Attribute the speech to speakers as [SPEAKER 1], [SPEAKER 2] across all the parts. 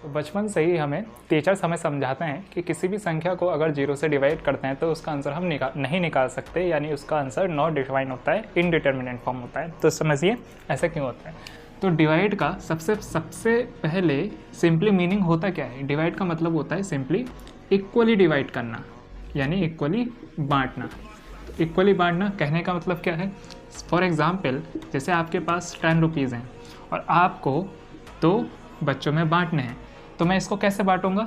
[SPEAKER 1] तो बचपन से ही हमें टीचर्स हमें समझाते हैं कि किसी भी संख्या को अगर 0 से डिवाइड करते हैं तो उसका आंसर हम नहीं निकाल सकते, यानी उसका आंसर नॉट डिफाइन होता है, इनडिटर्मिनेंट फॉर्म होता है। तो समझिए ऐसा क्यों होता है। तो डिवाइड का सबसे पहले सिंपली मीनिंग होता क्या है। डिवाइड का मतलब होता है सिंपली इक्वली डिवाइड करना, यानी इक्वली बांटना। तो इक्वली बांटना कहने का मतलब क्या है। फॉर एग्ज़ाम्पल जैसे आपके पास 10 रुपीज़ हैं और आपको 2 बच्चों में बांटने हैं, तो मैं इसको कैसे बांटूंगा।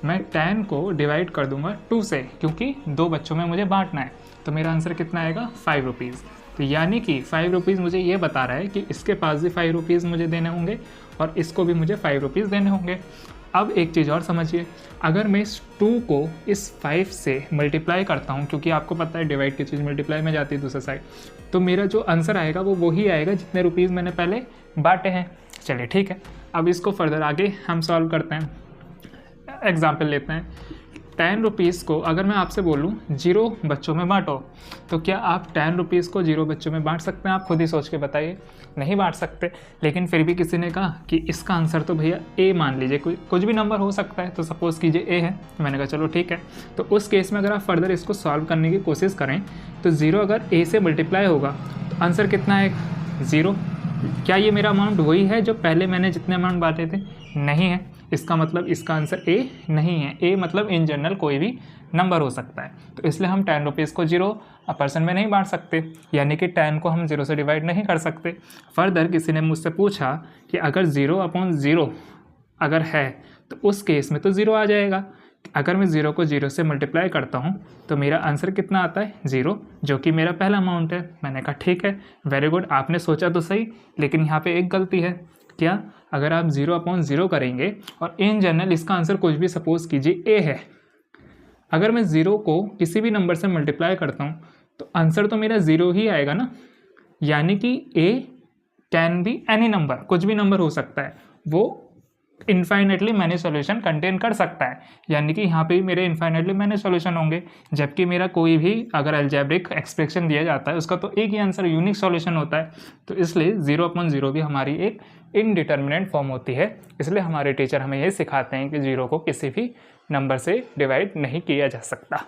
[SPEAKER 1] मैं 10 को डिवाइड कर दूंगा 2 से, क्योंकि 2 बच्चों में मुझे बांटना है। तो मेरा आंसर कितना आएगा 5 रुपीज़। तो यानी कि 5 रुपीज़ मुझे ये बता रहा है कि इसके पास भी 5 रुपीज़ मुझे देने होंगे और इसको भी मुझे 5 रुपीज़ देने होंगे। अब एक चीज़ और समझिए, अगर मैं इस 2 को इस 5 से मल्टीप्लाई करता हूँ, क्योंकि आपको पता है डिवाइड की चीज़ मल्टीप्लाई में जाती है दूसरे साइड, तो मेरा जो आंसर आएगा वो वही आएगा जितने रुपीज़ मैंने पहले बांटे हैं। चलिए ठीक है, अब इसको फर्दर आगे हम सॉल्व करते हैं। एग्जाम्पल लेते हैं। 10 रुपीज़ को अगर मैं आपसे बोलूँ 0 बच्चों में बांटो, तो क्या आप 10 रुपीज़ को 0 बच्चों में बांट सकते हैं। आप खुद ही सोच के बताइए, नहीं बांट सकते। लेकिन फिर भी किसी ने कहा कि इसका आंसर तो भैया ए मान लीजिए, कुछ भी नंबर हो सकता है, तो सपोज़ कीजिए ए है। मैंने कहा चलो ठीक है। तो उस केस में अगर आप फर्दर इसको सॉल्व करने की कोशिश करें तो 0 अगर ए से मल्टीप्लाई होगा तो आंसर कितना आएगा 0। क्या ये मेरा अमाउंट वही है जो पहले मैंने जितने अमाउंट बांटे थे। नहीं है। इसका मतलब इसका आंसर ए नहीं है। ए मतलब इन जनरल कोई भी नंबर हो सकता है। तो इसलिए हम 10 रुपीज़ को 0% में नहीं बांट सकते, यानी कि 10 को हम 0 से डिवाइड नहीं कर सकते। फर्दर किसी ने मुझसे पूछा कि अगर 0/0 अगर है तो उस केस में तो 0 आ जाएगा। अगर मैं 0 को 0 से मल्टीप्लाई करता हूँ तो मेरा आंसर कितना आता है 0, जो कि मेरा पहला अमाउंट है। मैंने कहा ठीक है, वेरी गुड, आपने सोचा तो सही, लेकिन यहाँ पे एक गलती है। क्या, अगर आप 0/0 करेंगे और इन जनरल इसका आंसर कुछ भी सपोज कीजिए ए है, अगर मैं 0 को किसी भी नंबर से मल्टीप्लाई करता हूँ तो आंसर तो मेरा 0 ही आएगा ना। यानी कि ए कैन बी एनी नंबर, कुछ भी नंबर हो सकता है, वो इन्फाइनेटली मैनी सॉल्यूशन कंटेन कर सकता है। यानी कि यहाँ पे भी मेरे इन्फाइनेटली मैनी सॉल्यूशन होंगे, जबकि मेरा कोई भी अगर अलजेब्रिक एक्सप्रेशन दिया जाता है उसका तो एक ही आंसर यूनिक सॉल्यूशन होता है। तो इसलिए 0/0 भी हमारी एक इनडिटर्मिनेंट फॉर्म होती है। इसलिए हमारे टीचर हमें ये सिखाते हैं कि 0 को किसी भी नंबर से डिवाइड नहीं किया जा सकता।